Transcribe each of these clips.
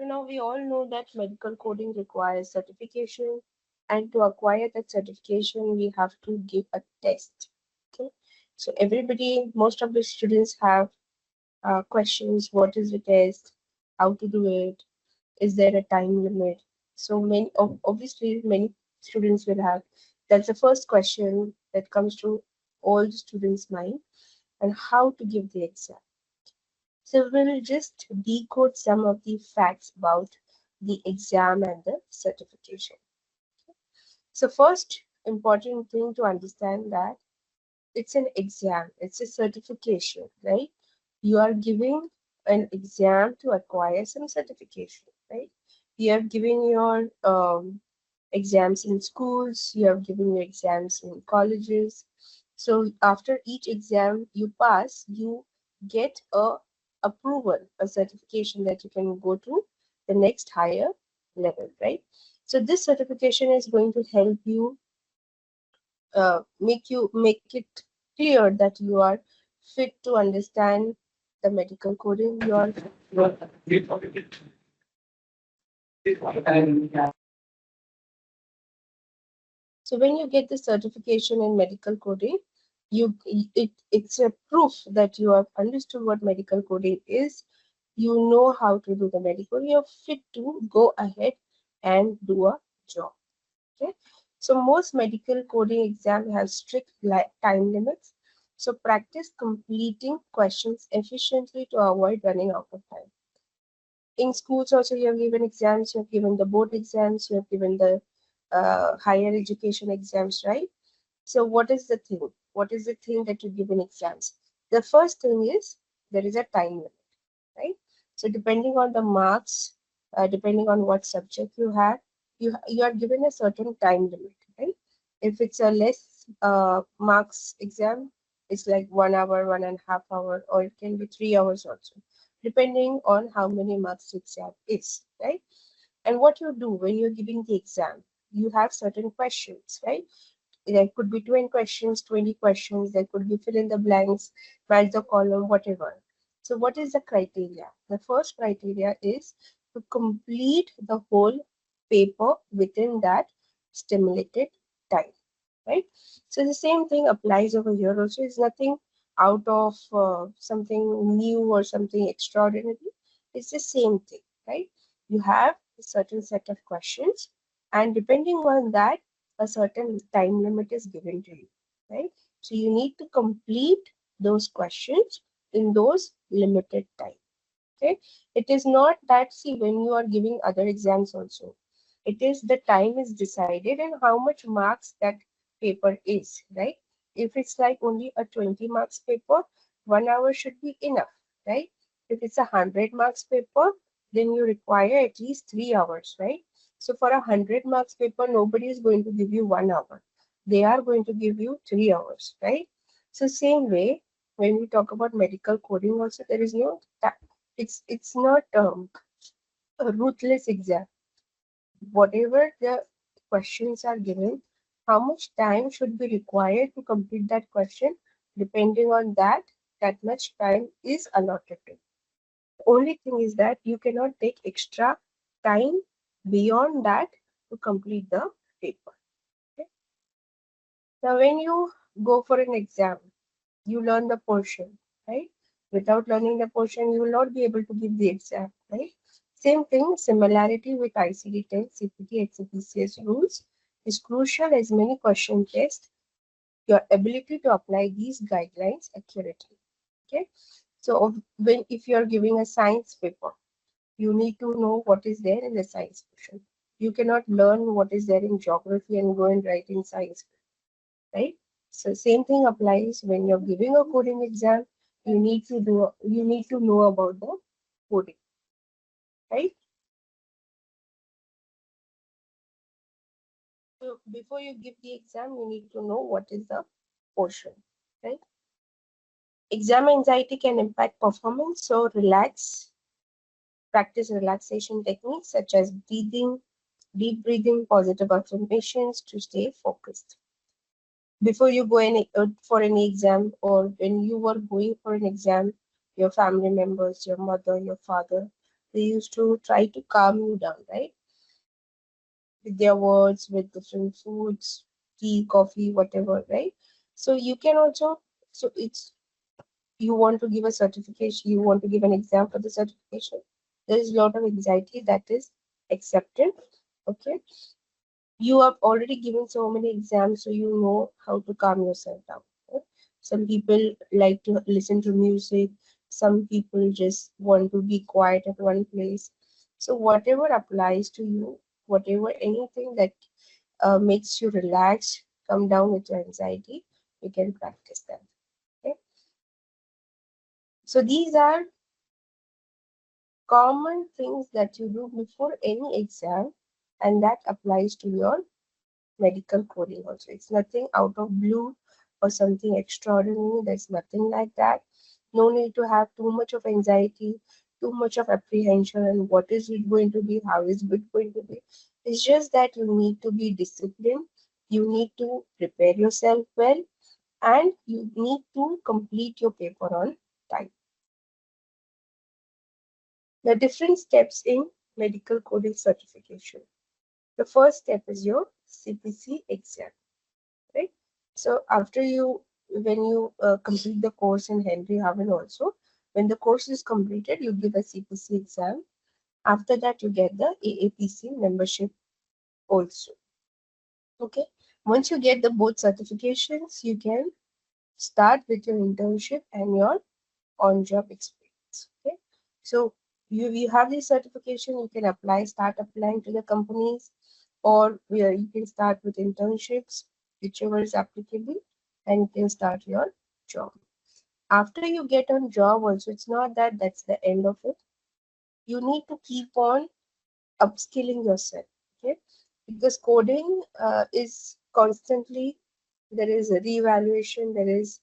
So now we all know that medical coding requires certification, and to acquire that certification, we have to give a test. Okay, so everybody, most of the students have questions: what is the test? How to do it? Is there a time limit? So many, obviously, many students will have. That's the first question that comes to all the students' mind, and how to give the exam. So we will just decode some of the facts about the exam and the certification. So first important thing to understand that it's an exam, it's a certification, right? You are giving an exam to acquire some certification, right? You are giving your exams in schools, you are giving your exams in colleges. So after each exam you pass, you get a approval, a certification that you can go to the next higher level, right? So this certification is going to help you make it clear that you are fit to understand the medical coding. You are So when you get the certification in medical coding, it's a proof that you have understood what medical coding is. You know how to do the medical. You're fit to go ahead and do a job. Okay. So most medical coding exam have strict time limits. So practice completing questions efficiently to avoid running out of time. In schools also you have given exams, you have given the board exams, you have given the higher education exams, right? So what is the thing? What is the thing that you give in exams? The first thing is there is a time limit, right? So depending on the marks, depending on what subject you have, you are given a certain time limit, right? If it's a less marks exam, it's like 1 hour, 1.5 hour, or it can be 3 hours also, depending on how many marks the exam is, right? And what you do when you're giving the exam, you have certain questions, right? There could be 20 questions, 20 questions, there could be fill in the blanks, match the column, whatever. So what is the criteria? The first criteria is to complete the whole paper within that stimulated time, right? So the same thing applies over here also. It's nothing out of something new or something extraordinary. It's the same thing, right? You have a certain set of questions, and depending on that, a certain time limit is given to you, right? So you need to complete those questions in those limited time. Okay, it is not that, see, when you are giving other exams also, it is the time is decided and how much marks that paper is, right? If it's like only a 20 marks paper, 1 hour should be enough, right? If it's a 100 marks paper, then you require at least 3 hours, right? So for a 100 marks paper, nobody is going to give you 1 hour. They are going to give you 3 hours, right? So same way, when we talk about medical coding also, there is no it's not a ruthless exam. Whatever the questions are given, how much time should be required to complete that question, depending on that, that much time is allotted to. The only thing is that you cannot take extra time beyond that to complete the paper. Okay? Now, when you go for an exam, you learn the portion, right? Without learning the portion, you will not be able to give the exam, right? Same thing, similarity with ICD-10, CPT, and CPCS rules is crucial as many question tests your ability to apply these guidelines accurately. Okay, so when if you are giving a science paper, you need to know what is there in the science portion. You cannot learn what is there in geography and go and write in science, right? So same thing applies when you're giving a coding exam. You need to know about the coding, right? So before you give the exam, you need to know what is the portion, right? Exam anxiety can impact performance, so practice relaxation techniques such as breathing, deep breathing, positive affirmations to stay focused. Before you go for any exam, or when you were going for an exam, your family members, your mother, your father, They used to try to calm you down, right? With their words, with different foods, tea, coffee, whatever, right? So you can also, so it's, you want to give a certification, you want to give an exam for the certification. There is a lot of anxiety that is accepted. Okay. You have already given so many exams, so you know how to calm yourself down. Right? Some people like to listen to music, some people just want to be quiet at one place. So, whatever applies to you, whatever anything that makes you relax, come down with your anxiety, you can practice that. Okay? So, these are common things that you do before any exam, and that applies to your medical coding also. It's nothing out of blue or something extraordinary. There's nothing like that. No need to have too much of anxiety, too much of apprehension, and what is it going to be, how is it going to be. It's just that you need to be disciplined, you need to prepare yourself well, and you need to complete your paper on time. The different steps in medical coding certification. The first step is your CPC exam, right? So after you, when you complete the course in Henry Harvin also, when the course is completed, you give a CPC exam. After that, you get the AAPC membership also. Okay. Once you get the both certifications, you can start with your internship and your on-job experience. Okay. So you have this certification, you can apply, start applying to the companies, or where you can start with internships, whichever is applicable, and you can start your job. After you get on job also, it's not that that's the end of it. You need to keep on upskilling yourself, okay? Because coding is constantly, there is a reevaluation, there is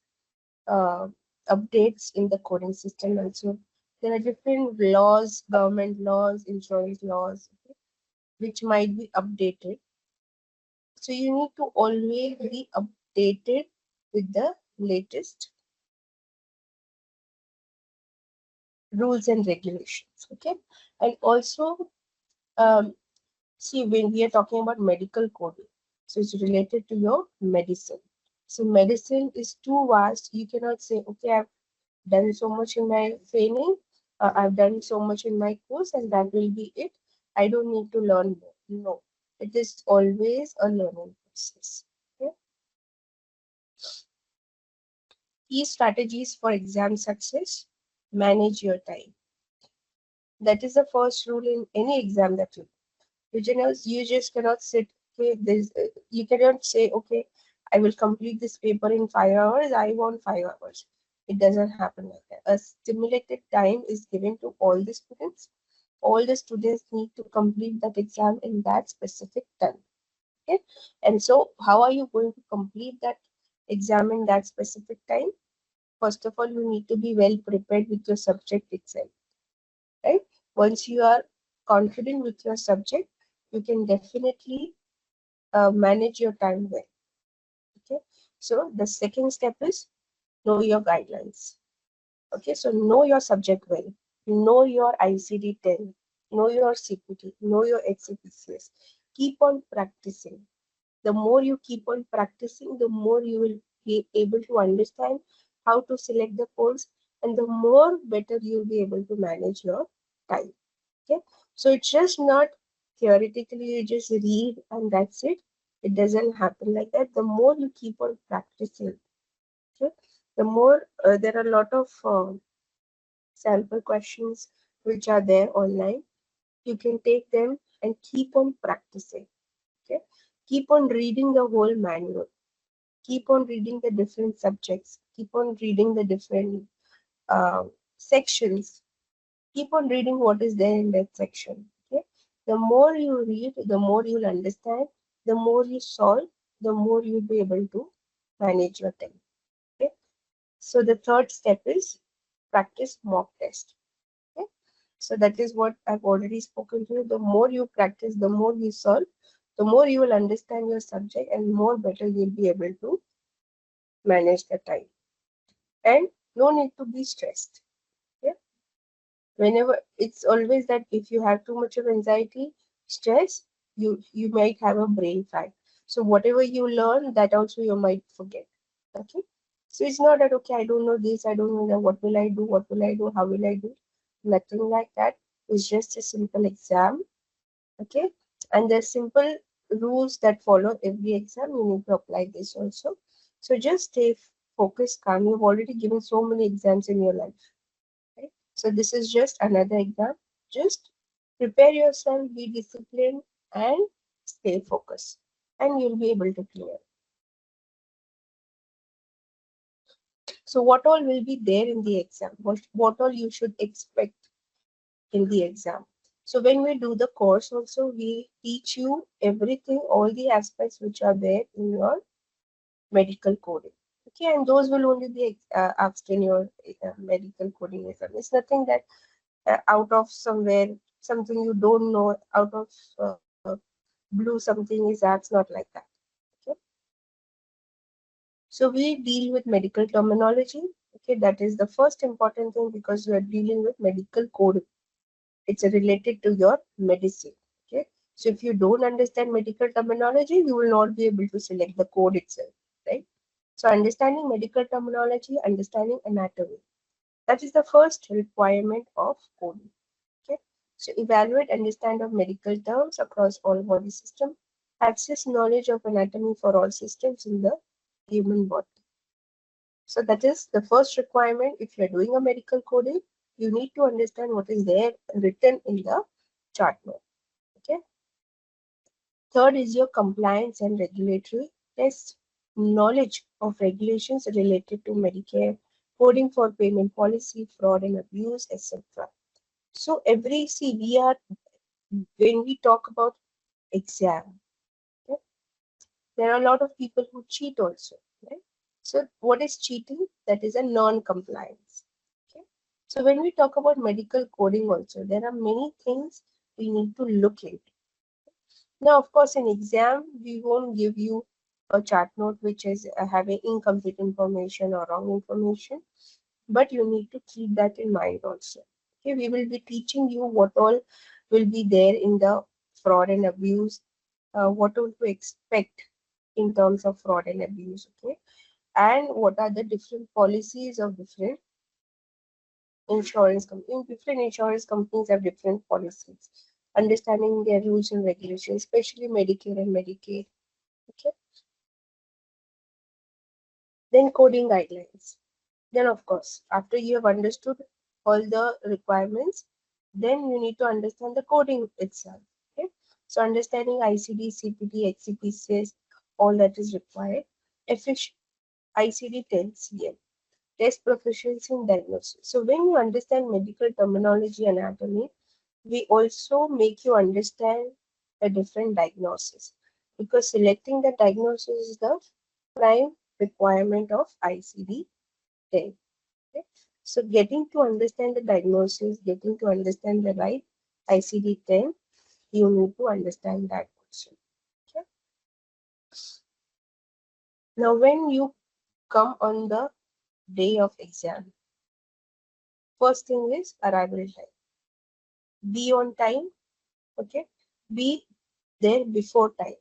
uh, updates in the coding system also. There are different laws, government laws, insurance laws, okay, which might be updated. So you need to always be updated with the latest rules and regulations. Okay. And also, see, when we are talking about medical coding, so it's related to your medicine. So medicine is too vast. You cannot say, okay, I've done so much in my training, I've done so much in my course, and that will be it. I don't need to learn more. No, it is always a learning process. Okay? Key strategies for exam success: manage your time. That is the first rule in any exam that you just cannot sit. Okay, this you cannot say, okay, I will complete this paper in 5 hours. I want 5 hours. It doesn't happen like that. A stimulated time is given to all the students. All the students need to complete that exam in that specific time. Okay, and so how are you going to complete that exam in that specific time? First of all, you need to be well prepared with your subject itself, right? Once you are confident with your subject, you can definitely manage your time well. Okay, so the second step is know your guidelines. Okay, so know your subject well, know your ICD 10, know your CPT, know your HCPCS. Keep on practicing. The more you keep on practicing, the more you will be able to understand how to select the course, and the more better you'll be able to manage your time. Okay, so it's just not theoretically you just read and that's it. It doesn't happen like that. The more you keep on practicing, okay, the more there are a lot of sample questions which are there online. You can take them and keep on practicing. Okay, keep on reading the whole manual. Keep on reading the different subjects. Keep on reading the different uh, sections. Keep on reading what is there in that section. Okay, the more you read, the more you'll understand. The more you solve, the more you'll be able to manage your time. Okay, so the third step is practice mock test. Okay, so that is what I've already spoken to you. The more you practice, the more you solve, the more you will understand your subject, and more better you'll be able to manage the time. And no need to be stressed. Okay, Whenever it's always that if you have too much of anxiety, stress, you might have a brain fag. So whatever you learn, that also you might forget. Okay. So it's not that okay, I don't know this, I don't know that. What will I do? What will I do? How will I do? Nothing like that. It's just a simple exam. Okay. And there's simple rules that follow every exam. You need to apply this also. So just stay focused, calm. You've already given so many exams in your life. Right? So this is just another exam. Just prepare yourself, be disciplined, and stay focused, and you'll be able to clear. So what all will be there in the exam? What all you should expect in the exam? So when we do the course also, we teach you everything, all the aspects which are there in your medical coding. Okay, and those will only be asked in your medical coding exam. It's nothing that out of somewhere, something you don't know, out of uh, blue, something is asked, not like that. Okay. So we deal with medical terminology. Okay, that is the first important thing because you are dealing with medical code. It's related to your medicine. Okay. So if you don't understand medical terminology, you will not be able to select the code itself. Right. So understanding medical terminology, understanding anatomy. That is the first requirement of coding. Okay. So evaluate, understand of medical terms across all body system, access knowledge of anatomy for all systems in the human body. So that is the first requirement. If you're doing a medical coding, you need to understand what is there written in the chart note. Okay. Third is your compliance and regulatory test, knowledge of regulations related to Medicare, coding for payment policy, fraud and abuse, etc. So every see we are when we talk about exam, okay, there are a lot of people who cheat also, right? So what is cheating? That is a non-compliance. Okay. So when we talk about medical coding also, there are many things we need to look into. Now, of course, in exam, we won't give you a chart note which is having incomplete information or wrong information, but you need to keep that in mind also. Okay, we will be teaching you what all will be there in the fraud and abuse, what to expect in terms of fraud and abuse, okay, and what are the different policies of different insurance companies. Different insurance companies have different policies. Understanding their rules and regulations, especially Medicare and Medicaid. Okay, then coding guidelines. Then, of course, after you have understood all the requirements, then you need to understand the coding itself. Okay, so understanding ICD, CPT, HCPCS, all that is required. Efficient ICD 10 CM, test proficiency in diagnosis. So when you understand medical terminology anatomy, we also make you understand the different diagnosis because selecting the diagnosis is the prime requirement of ICD 10. Okay? So getting to understand the diagnosis, getting to understand the right ICD-10, you need to understand that also. Okay? Now, when you come on the day of exam, first thing is arrival time. Be on time, okay? Be there before time.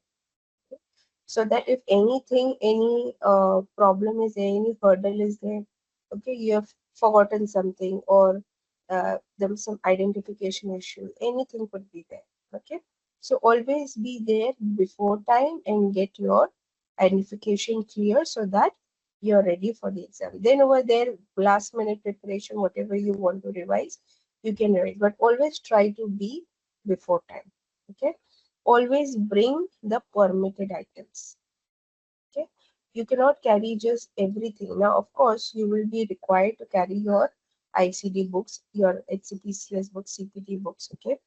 Okay? So that if anything, any problem is there, any hurdle is there, okay, you have forgotten something or there was some identification issue, anything could be there. Okay, so always be there before time and get your identification clear so that you're ready for the exam. Then over there, last minute preparation, whatever you want to revise, you can revise, but always try to be before time. Okay, always bring the permitted items. Okay, you cannot carry just everything. Now, of course, you will be required to carry your ICD books, your HCPCS books, CPT books. Okay,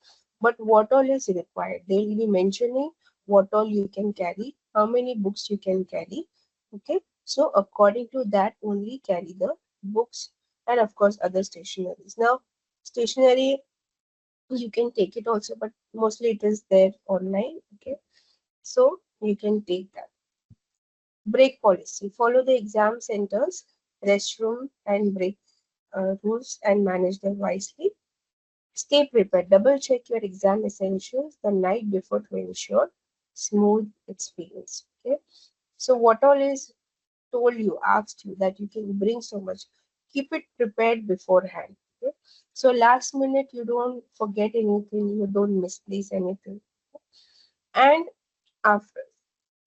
but what all is required? They will be mentioning what all you can carry, how many books you can carry. Okay, so according to that, only carry the books and of course other stationaries. Now, stationery you can take it also, but mostly it is there online. Okay, so you can take that. Break policy. Follow the exam centers, restroom and break rules and manage them wisely. Stay prepared. Double check your exam essentials the night before to ensure smooth experience. Okay. So what all is told you, asked you that you can bring so much, keep it prepared beforehand. Okay? So last minute you don't forget anything, you don't misplace anything. And after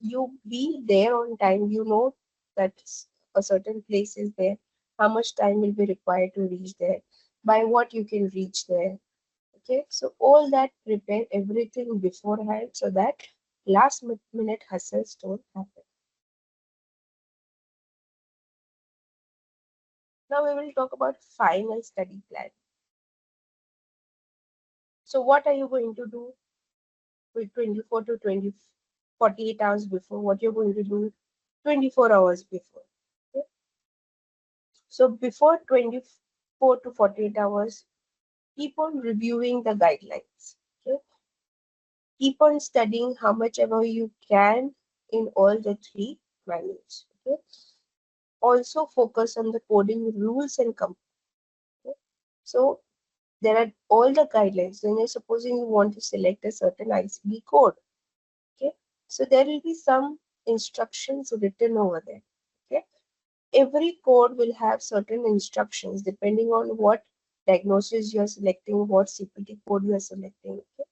you be there on time, you know that a certain place is there, how much time will be required to reach there, by what you can reach there. Okay, so all that prepare everything beforehand so that last minute hustles don't happen. Now we will talk about final study plan. So what are you going to do with 24 to 20, 48 hours before? What you're going to do 24 hours before? Okay? So before 24 to 48 hours, keep on reviewing the guidelines. Okay? Keep on studying how much ever you can in all the three manuals. Okay? Also focus on the coding rules and okay? So there are all the guidelines. When you're supposing you want to select a certain ICD code, okay, so there will be some instructions written over there. Okay, every code will have certain instructions depending on what diagnosis you are selecting, what CPT code you are selecting. Okay,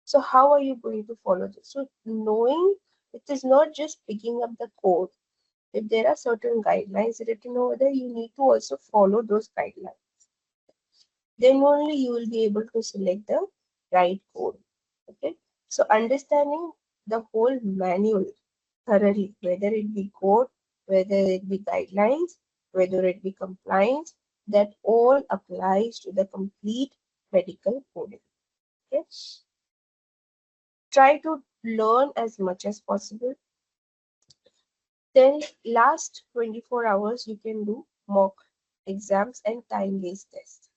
so how are you going to follow this? So knowing it is not just picking up the code. If there are certain guidelines written over there, you need to also follow those guidelines. Then only you will be able to select the right code. Okay, so understanding the whole manual thoroughly, whether it be code, whether it be guidelines, whether it be compliance, that all applies to the complete medical coding. Okay, try to learn as much as possible. Then last 24 hours you can do mock exams and time-based tests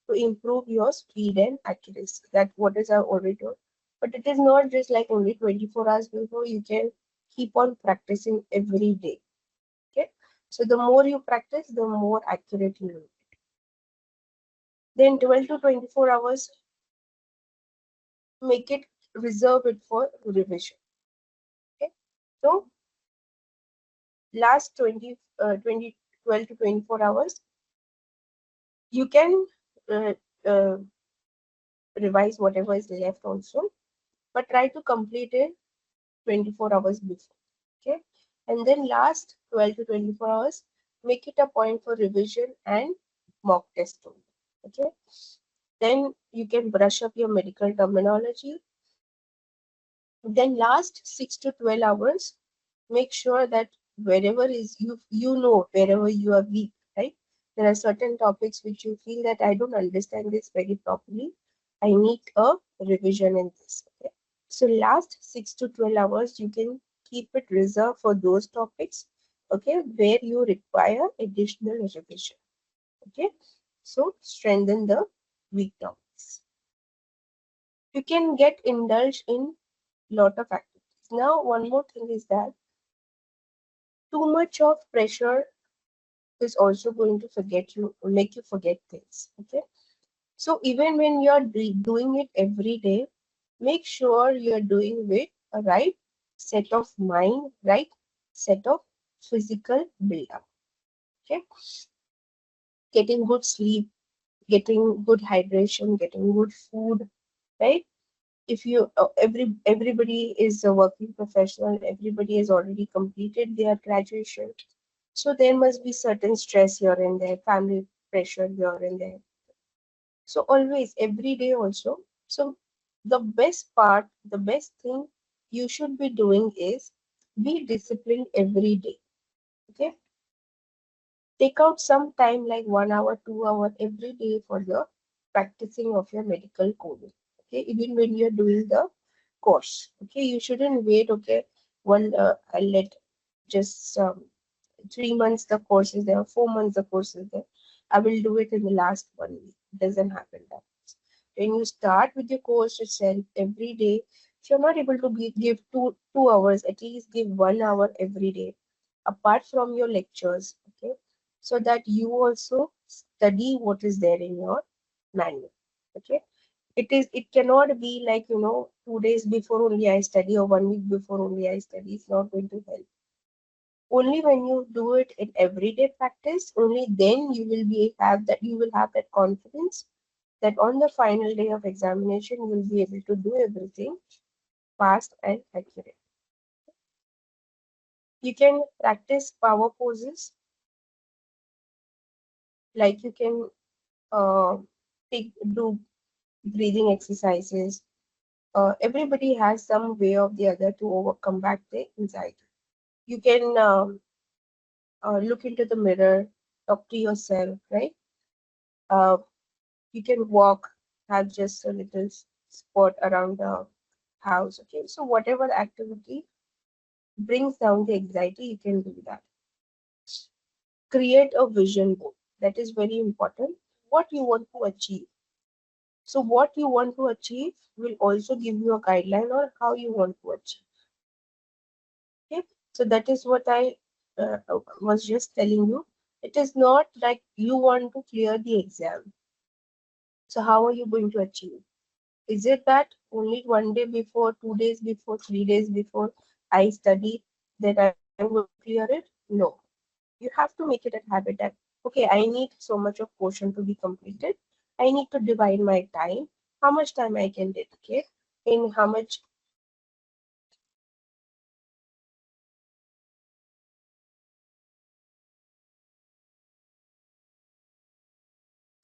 to improve your speed and accuracy. That what is I already told. But it is not just like only 24 hours before, you can keep on practicing every day. Okay. So the more you practice, the more accurate you will. Then 12 to 24 hours, make it reserve it for revision. Okay. So last 12 to 24 hours, you can uh, uh, revise whatever is left also, but try to complete it 24 hours before. Okay, and then last 12 to 24 hours, make it a point for revision and mock test only. Okay, then you can brush up your medical terminology. Then last 6 to 12 hours, make sure that wherever is you know wherever you are weak, right? There are certain topics which you feel that I don't understand this very properly, I need a revision in this. Okay, so last 6 to 12 hours you can keep it reserved for those topics, okay, where you require additional revision. Okay, so strengthen the weak topics. You can get indulged in lot of activities. Now one more thing is that too much of pressure is also going to forget you, make you forget things. Okay, so even when you're doing it every day, make sure you're doing with a right set of mind, right set of physical build-up. Okay, getting good sleep, getting good hydration, getting good food, right? If you everybody is a working professional, everybody has already completed their graduation, so there must be certain stress here and there, family pressure here and there. So always, every day also. So the best part, the best thing you should be doing is be disciplined every day. Okay. Take out some time like 1 hour, 2 hour every day for the practicing of your medical coding. Okay. Even when you're doing the course. Okay. You shouldn't wait. Okay. I'll let just 3 months the course is there, 4 months the course is there. I will do it in the last 1 week. It doesn't happen that way. When you start with your course itself every day, if you're not able to give two hours, at least give 1 hour every day, apart from your lectures, okay, so that you also study what is there in your manual. Okay, It cannot be like, 2 days before only I study or 1 week before only I study. It's not going to help. Only when you do it in everyday practice, only then you will have that confidence that on the final day of examination you will be able to do everything fast and accurate. You can practice power poses, like you can uh, do breathing exercises. Everybody has some way or the other to overcome back their anxiety. You can look into the mirror, talk to yourself, right? Uh, you can walk, have just a little spot around the house. Okay, so whatever activity brings down the anxiety, you can do that. Create a vision board. That is very important. What you want to achieve. So, what you want to achieve will also give you a guideline on how you want to achieve. Okay, so that is what I was just telling you. It is not like you want to clear the exam. So, how are you going to achieve? Is it that only 1 day before, 2 days before, 3 days before I study that I'm going to clear it? No. You have to make it a habit that, okay, I need so much of portion to be completed. I need to divide my time, how much time I can dedicate, in how much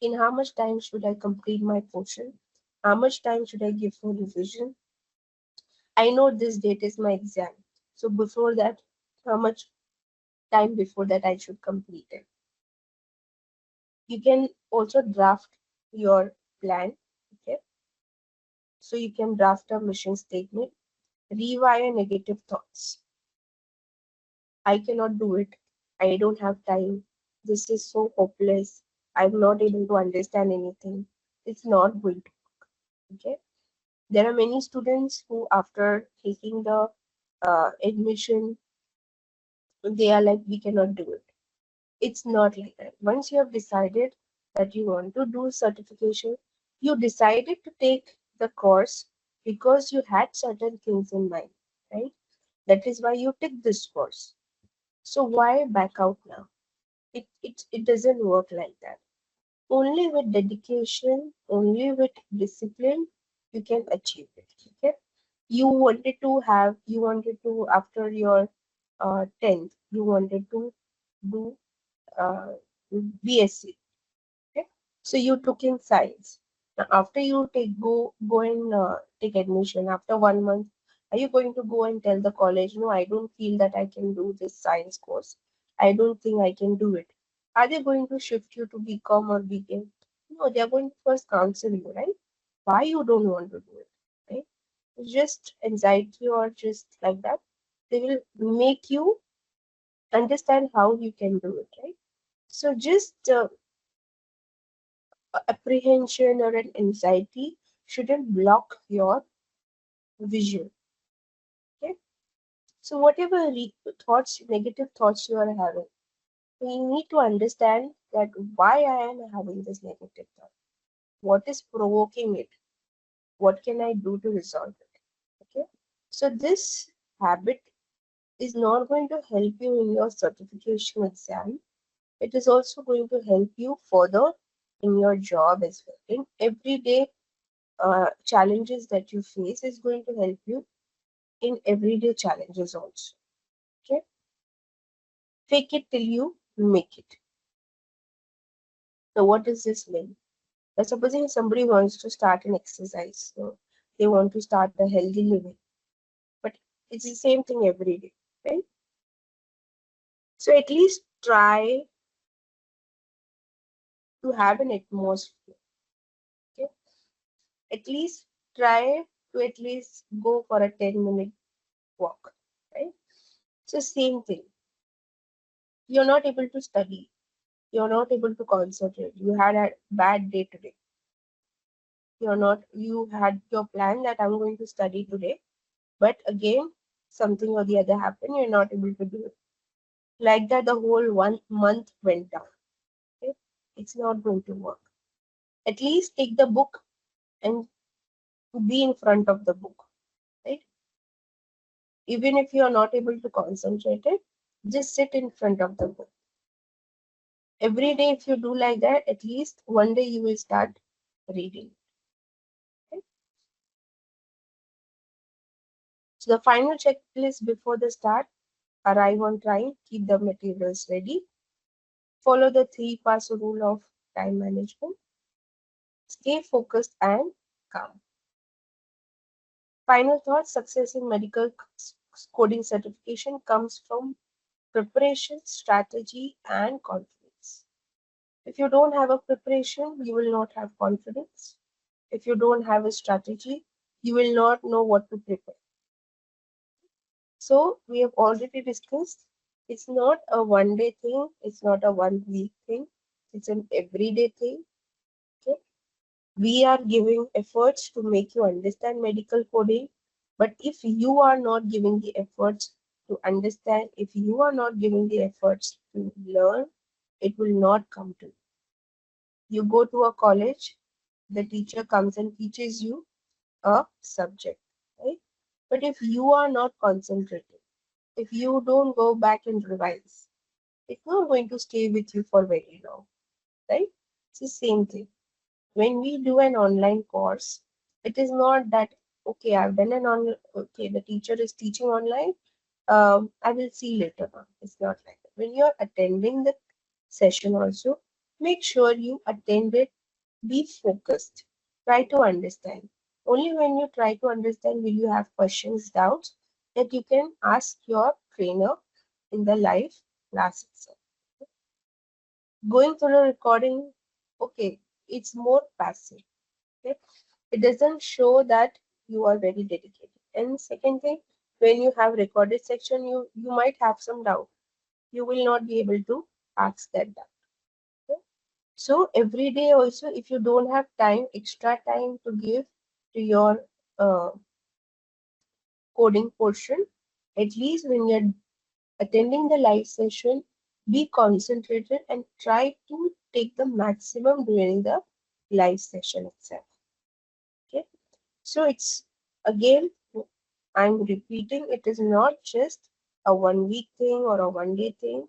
in how much time should I complete my portion, how much time should I give for revision. I know this date is my exam. So before that, how much time before that I should complete it. You can also draft your plan. Okay. So you can draft a mission statement, rewire negative thoughts. I cannot do it. I don't have time. This is so hopeless. I'm not able to understand anything. It's not going to. Okay. There are many students who, after taking the admission, they are like, we cannot do it. It's not like that. Once you have decided that you want to do certification, you decided to take the course because you had certain things in mind, right? That is why you took this course. So why back out now? It doesn't work like that. Only with dedication, only with discipline, you can achieve it. Okay. You wanted to, after your 10th, you wanted to do uh, BSc. Okay. So you took in science. Now, after you go and take admission after 1 month, are you going to go and tell the college, no, I don't feel that I can do this science course. I don't think I can do it. Are they going to shift you to BCom or BCom? No, they are going to first counsel you, right? Why you don't want to do it, right? It's just anxiety or just like that. They will make you understand how you can do it, right? So just apprehension or an anxiety shouldn't block your vision. Okay. So whatever thoughts, negative thoughts you are having, we need to understand that why I am having this negative thought. What is provoking it? What can I do to resolve it? Okay. So this habit is not going to help you in your certification exam. It is also going to help you further in your job as well. In everyday challenges that you face is going to help you in everyday challenges also. Okay. Fake it till you make it. So what does this mean? Now, supposing somebody wants to start an exercise, so they want to start a healthy living, but it's the same thing every day, right? So at least try to have an atmosphere. Okay. At least try to at least go for a 10-minute walk, right? So same thing. You're not able to study. You're not able to concentrate. You had a bad day today. You had your plan that I'm going to study today, but again, something or the other happened. You're not able to do it. Like that, the whole 1 month went down. Okay? It's not going to work. At least take the book and be in front of the book, right? Even if you are not able to concentrate it, just sit in front of the book. Every day, if you do like that, at least one day you will start reading. Okay? So the final checklist before the start: arrive on time, keep the materials ready, follow the 3 pass rule of time management, stay focused and calm. Final thought: success in medical coding certification comes from preparation, strategy, and confidence. If you don't have a preparation, you will not have confidence. If you don't have a strategy, you will not know what to prepare. So, we have already discussed it's not a 1 day thing, it's not a 1 week thing, it's an everyday thing. Okay? We are giving efforts to make you understand medical coding, but if you are not giving the efforts to understand, if you are not giving the efforts to learn, it will not come to you. You go to a college, the teacher comes and teaches you a subject, right? But if you are not concentrated, if you don't go back and revise, it's not going to stay with you for very long, right? It's the same thing. When we do an online course, it is not that, okay, I've done an online, okay, the teacher is teaching online, I will see later on. It's not like that. When you're attending the session also, make sure you attend it, be focused, try to understand. Only when you try to understand will you have questions, doubts that you can ask your trainer in the live class itself. Going through the recording, okay, it's more passive. Okay? It doesn't show that you are very dedicated. And second thing, when you have recorded section, you might have some doubt. You will not be able to ask that doubt. Okay? So every day also, if you don't have time, extra time to give to your uh, coding portion, at least when you're attending the live session, be concentrated and try to take the maximum during the live session itself. Okay, so it's again, I'm repeating, it is not just a 1 week thing or a 1 day thing.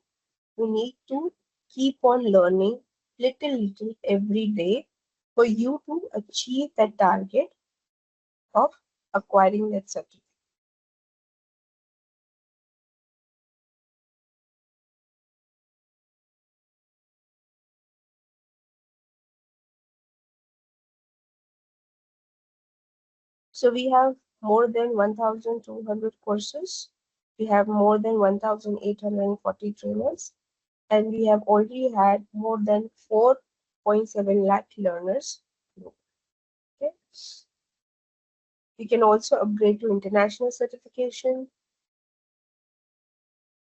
You need to keep on learning little every day for you to achieve that target of acquiring that certificate. So we have more than 1,200 courses. We have more than 1,840 trainers, and we have already had more than 4.7 lakh learners. Okay. You can also upgrade to international certification,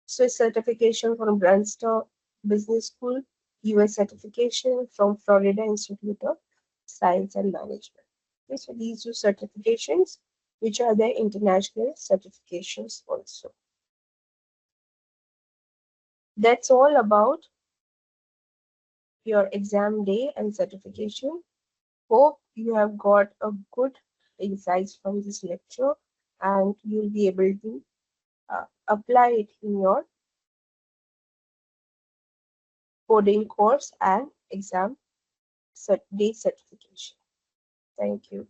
Swiss certification from Brandstone Business School, US certification from Florida Institute of Science and Management. Okay, so these two certifications, which are the international certifications also. That's all about your exam day and certification. Hope you have got a good insights from this lecture and you'll be able to apply it in your coding course and exam day certification. Thank you.